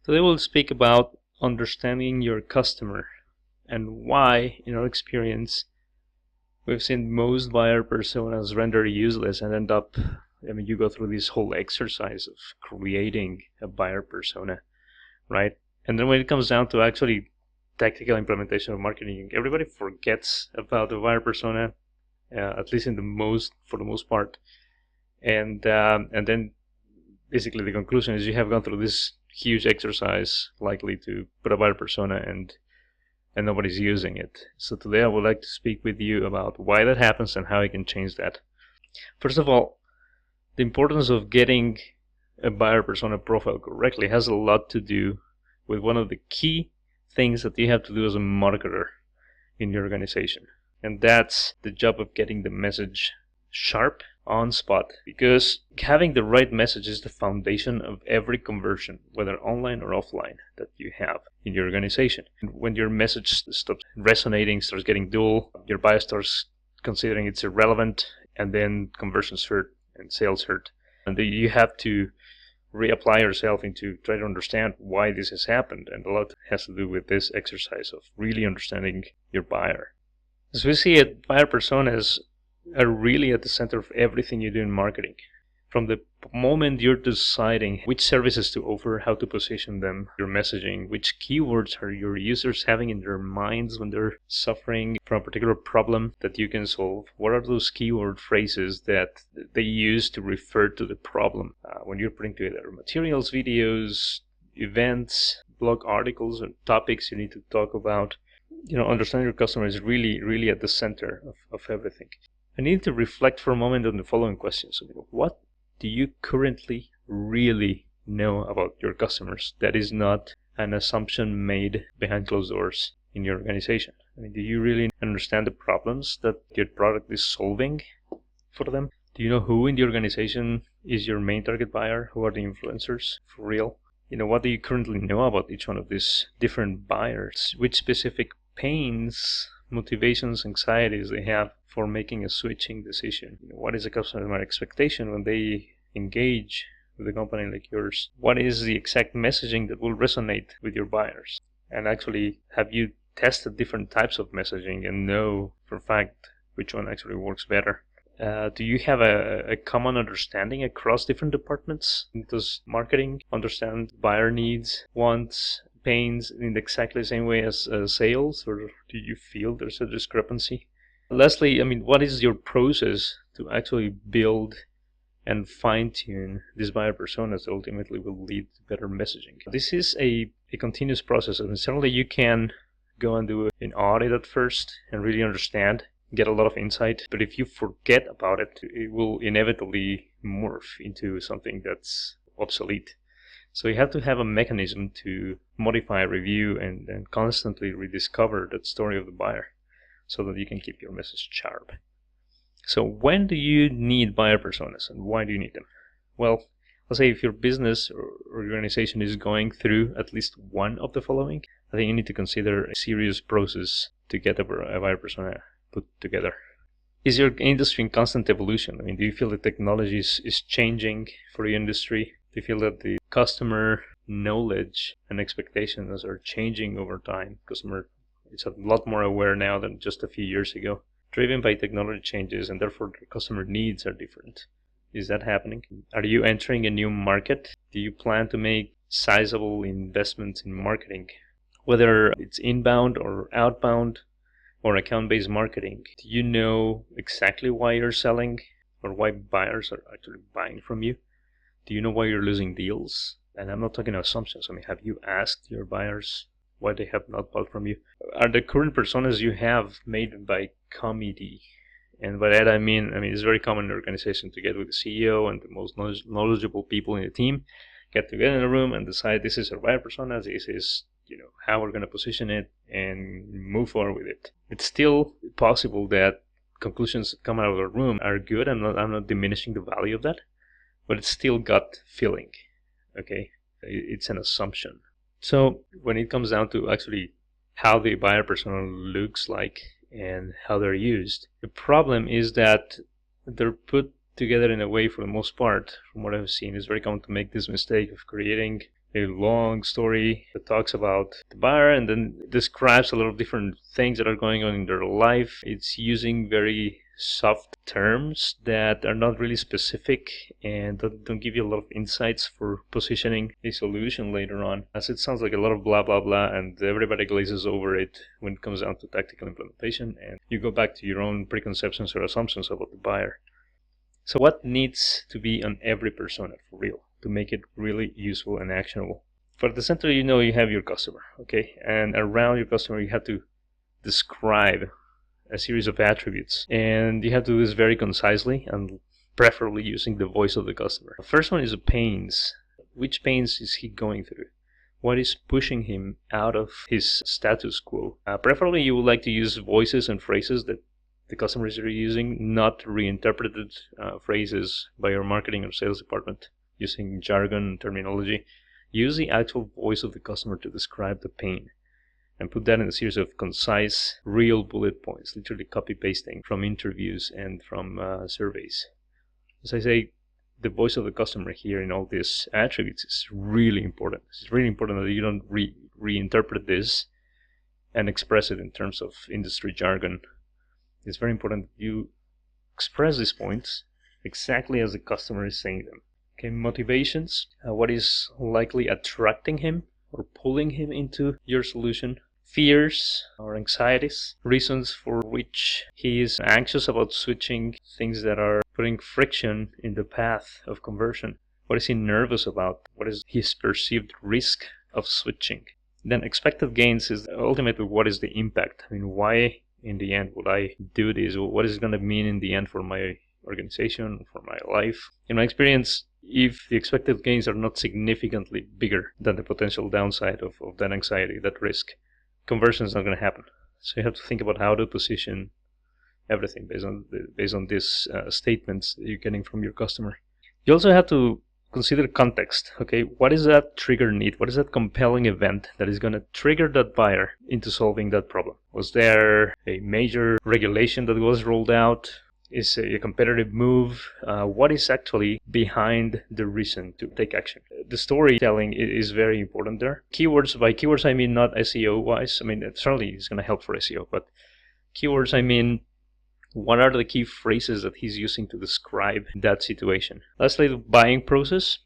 Today we'll speak about understanding your customer and why, in our experience, we've seen most buyer personas render useless and end up, you go through this whole exercise of creating a buyer persona, right? And then when it comes down to actually tactical implementation of marketing, everybody forgets about the buyer persona, at least for the most part. And then basically the conclusion is you have gone through this huge exercise likely to put a buyer persona and nobody's using it. So today I would like to speak with you about why that happens and how I can change that. First of all, the importance of getting a buyer persona profile correctly has a lot to do with one of the key things that you have to do as a marketer in your organization. And that's the job of getting the message sharp, on spot, because having the right message is the foundation of every conversion, whether online or offline, that you have in your organization. And when your message stops resonating, starts getting dull, your buyer starts considering it's irrelevant, and then conversions hurt and sales hurt. And you have to reapply yourself into try to understand why this has happened, and a lot has to do with this exercise of really understanding your buyer. As we see it, buyer personas are really at the center of everything you do in marketing. From the moment you're deciding which services to offer, how to position them, your messaging, which keywords are your users having in their minds when they're suffering from a particular problem that you can solve, what are those keyword phrases that they use to refer to the problem when you're putting together materials, videos, events, blog articles, or topics you need to talk about. Understanding your customer is really at the center of everything. I need to reflect for a moment on the following questions. What do you currently really know about your customers that is not an assumption made behind closed doors in your organization? Do you really understand the problems that your product is solving for them? Do you know who in the organization is your main target buyer? Who are the influencers for real? What do you currently know about each one of these different buyers? Which specific pains, motivations, anxieties they have for making a switching decision? What is the customer expectation when they engage with a company like yours? What is the exact messaging that will resonate with your buyers? And actually, have you tested different types of messaging and know for a fact which one actually works better? Do you have a common understanding across different departments? Does marketing understand buyer needs, wants, pains in exactly the same way as sales, or do you feel there's a discrepancy? Lastly, what is your process to actually build and fine-tune these buyer personas that ultimately will lead to better messaging? This is a continuous process, and certainly you can go and do an audit at first and really understand, get a lot of insight, but if you forget about it, it will inevitably morph into something that's obsolete. So you have to have a mechanism to modify, review, and constantly rediscover that story of the buyer so that you can keep your message sharp. So when do you need buyer personas and why do you need them? Well, let's say if your business or organization is going through at least one of the following, I think you need to consider a serious process to get a buyer persona put together. Is your industry in constant evolution? Do you feel the technology is changing for your industry? Do you feel that the customer knowledge and expectations are changing over time? Customer is a lot more aware now than just a few years ago, driven by technology changes, and therefore the customer needs are different. Is that happening? Are you entering a new market? Do you plan to make sizable investments in marketing? Whether it's inbound or outbound or account-based marketing, do you know exactly why you're selling or why buyers are actually buying from you? Do you know why you're losing deals? And I'm not talking assumptions. Have you asked your buyers why they have not bought from you? Are the current personas you have made by committee? And by that I mean it's very common in an organization to get with the CEO and the most knowledgeable people in the team, get together in a room and decide this is our buyer persona, this is how we're going to position it and move forward with it. It's still possible that conclusions that come out of the room are good. I'm not diminishing the value of that, but it's still gut feeling. Okay, it's an assumption. So when it comes down to actually how the buyer persona looks like and how they're used, the problem is that they're put together in a way, for the most part, from what I've seen, it's very common to make this mistake of creating a long story that talks about the buyer and then describes a lot of different things that are going on in their life. It's using very soft terms that are not really specific and don't give you a lot of insights for positioning a solution later on, as it sounds like a lot of blah blah blah and everybody glazes over it when it comes down to tactical implementation and you go back to your own preconceptions or assumptions about the buyer. So what needs to be on every persona for real to make it really useful and actionable? For the center, you have your customer, okay? And around your customer, you have to describe a series of attributes. And you have to do this very concisely and preferably using the voice of the customer. The first one is the pains. Which pains is he going through? What is pushing him out of his status quo? Preferably, you would like to use voices and phrases that the customers are using, not reinterpreted phrases by your marketing or sales department using jargon and terminology. Use the actual voice of the customer to describe the pain and put that in a series of concise, real bullet points, literally copy-pasting from interviews and from surveys. As I say, the voice of the customer here in all these attributes is really important. It's really important that you don't reinterpret this and express it in terms of industry jargon. It's very important that you express these points exactly as the customer is saying them. Okay, motivations, what is likely attracting him or pulling him into your solution. Fears or anxieties, reasons for which he is anxious about switching, things that are putting friction in the path of conversion. What is he nervous about? What is his perceived risk of switching? Then expected gains is ultimately what is the impact? I mean, why in the end would I do this? What is it going to mean in the end for my organization, for my life? In my experience, if the expected gains are not significantly bigger than the potential downside of that anxiety, that risk, conversion is not going to happen. So you have to think about how to position everything based on these statements that you're getting from your customer. You also have to consider context. Okay, what is that trigger need? What is that compelling event that is going to trigger that buyer into solving that problem? Was there a major regulation that was rolled out? Is a competitive move? What is actually behind the reason to take action? The storytelling is very important there. Keywords, by keywords I mean not SEO wise. I mean, it certainly is going to help for SEO, but keywords I mean, what are the key phrases that he's using to describe that situation? Lastly, the buying process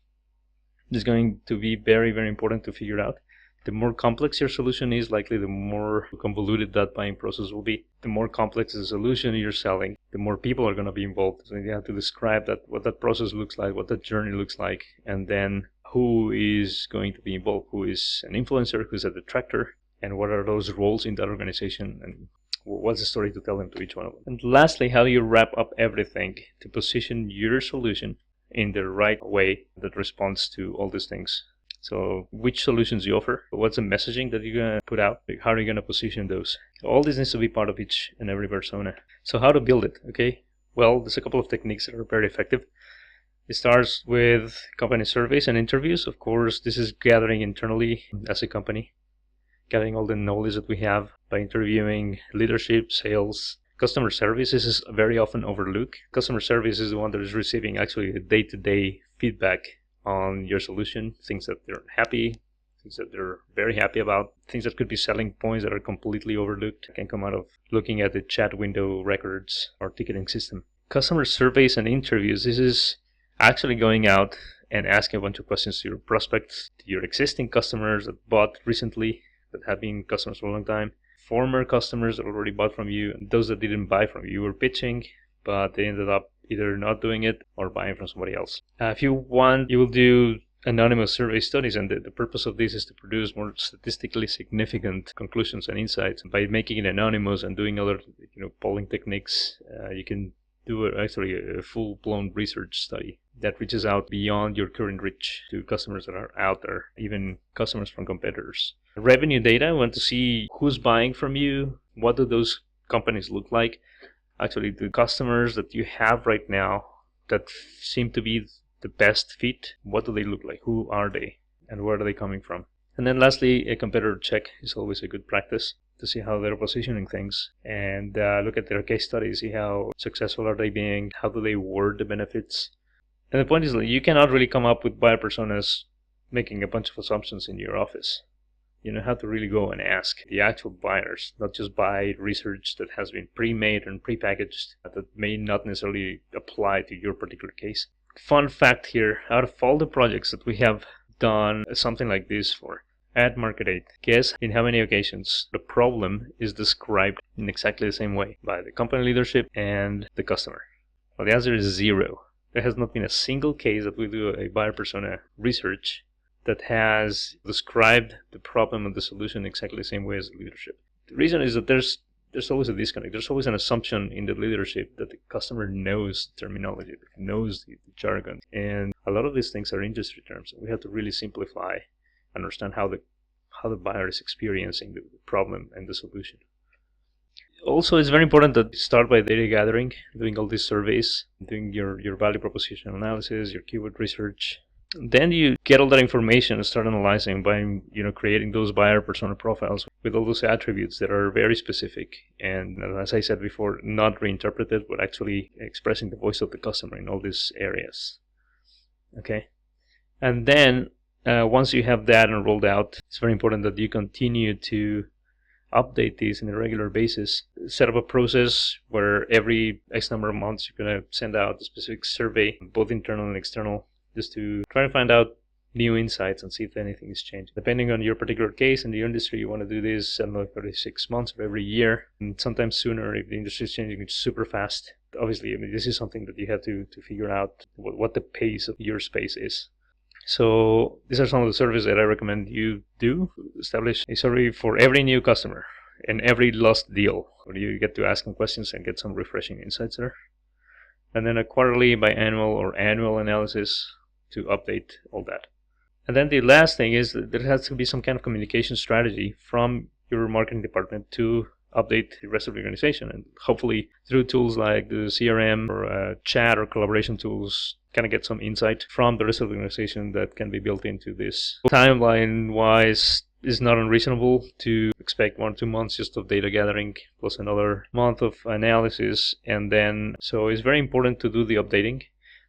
is going to be very, very important to figure out. The more complex your solution is, likely the more convoluted that buying process will be. The more complex the solution you're selling, the more people are going to be involved. So you have to describe that, what that process looks like, what that journey looks like, and then who is going to be involved, who is an influencer, who's a detractor, and what are those roles in that organization, and what's the story to tell them to each one of them. And lastly, how do you wrap up everything to position your solution in the right way that responds to all these things? So which solutions you offer, what's the messaging that you're going to put out, how are you going to position those? All this needs to be part of each and every persona. So how to build it, okay? Well, there's a couple of techniques that are very effective. It starts with company surveys and interviews. Of course, this is gathering internally as a company, gathering all the knowledge that we have by interviewing leadership, sales. Customer service is very often overlooked. Customer service is the one that is receiving actually the day-to-day feedback on your solution, things that they're happy, things that they're very happy about, things that could be selling points that are completely overlooked, can come out of looking at the chat window records or ticketing system. Customer surveys and interviews, this is actually going out and asking a bunch of questions to your prospects, to your existing customers that bought recently, that have been customers for a long time, former customers that already bought from you, and those that didn't buy from you. You were pitching, but they ended up either not doing it or buying from somebody else. If you want, you will do anonymous survey studies, and the purpose of this is to produce more statistically significant conclusions and insights. By making it anonymous and doing other polling techniques, you can do actually a full-blown research study that reaches out beyond your current reach to customers that are out there, even customers from competitors. Revenue data, we want to see who's buying from you, what do those companies look like. Actually, the customers that you have right now that seem to be the best fit, what do they look like? Who are they? And where are they coming from? And then lastly, a competitor check is always a good practice to see how they're positioning things and look at their case studies, see how successful are they being, how do they word the benefits. And the point is that you cannot really come up with buyer personas making a bunch of assumptions in your office. You know how to really go and ask the actual buyers, not just buy research that has been pre-made and pre-packaged that may not necessarily apply to your particular case. Fun fact here, out of all the projects that we have done something like this for at Market8, guess in how many occasions the problem is described in exactly the same way by the company leadership and the customer? Well, the answer is 0. There has not been a single case that we do a buyer persona research that has described the problem and the solution exactly the same way as the leadership. The reason is that there's always a disconnect. There's always an assumption in the leadership that the customer knows terminology, that knows the jargon. And a lot of these things are industry terms. We have to really simplify, understand how the buyer is experiencing the problem and the solution. Also, it's very important that you start by data gathering, doing all these surveys, doing your value proposition analysis, your keyword research. Then you get all that information and start analyzing by creating those buyer persona profiles with all those attributes that are very specific and, as I said before, not reinterpreted, but actually expressing the voice of the customer in all these areas. Okay, and then once you have that and rolled out, it's very important that you continue to update these on a regular basis. Set up a process where every X number of months you're going to send out a specific survey, both internal and external, just to try to find out new insights and see if anything is changed. Depending on your particular case and the industry, you want to do this, I don't know, every 6 months or every year, and sometimes sooner if the industry is changing super fast. Obviously, this is something that you have to figure out what the pace of your space is. So these are some of the surveys that I recommend you do. Establish a survey for every new customer and every lost deal, where you get to ask them questions and get some refreshing insights there. And then a quarterly, biannual, or annual analysis to update all that. And then the last thing is that there has to be some kind of communication strategy from your marketing department to update the rest of the organization. And hopefully through tools like the CRM or chat or collaboration tools, kind of get some insight from the rest of the organization that can be built into this. Timeline-wise, it's not unreasonable to expect 1 or 2 months just of data gathering plus another month of analysis. And then, so it's very important to do the updating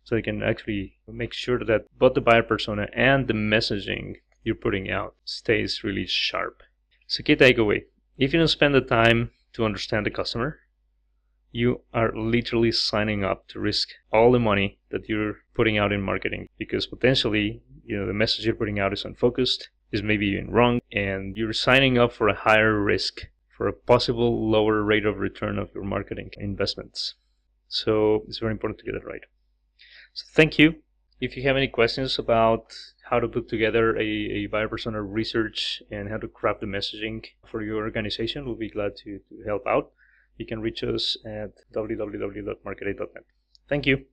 so you can actually make sure that both the buyer persona and the messaging you're putting out stays really sharp. So key takeaway, if you don't spend the time to understand the customer, you are literally signing up to risk all the money that you're putting out in marketing, because potentially, the message you're putting out is unfocused, is maybe even wrong, and you're signing up for a higher risk, for a possible lower rate of return of your marketing investments. So it's very important to get it right. So thank you. If you have any questions about how to put together a buyer persona research and how to craft the messaging for your organization, we'll be glad to help out. You can reach us at www.market8.net. Thank you.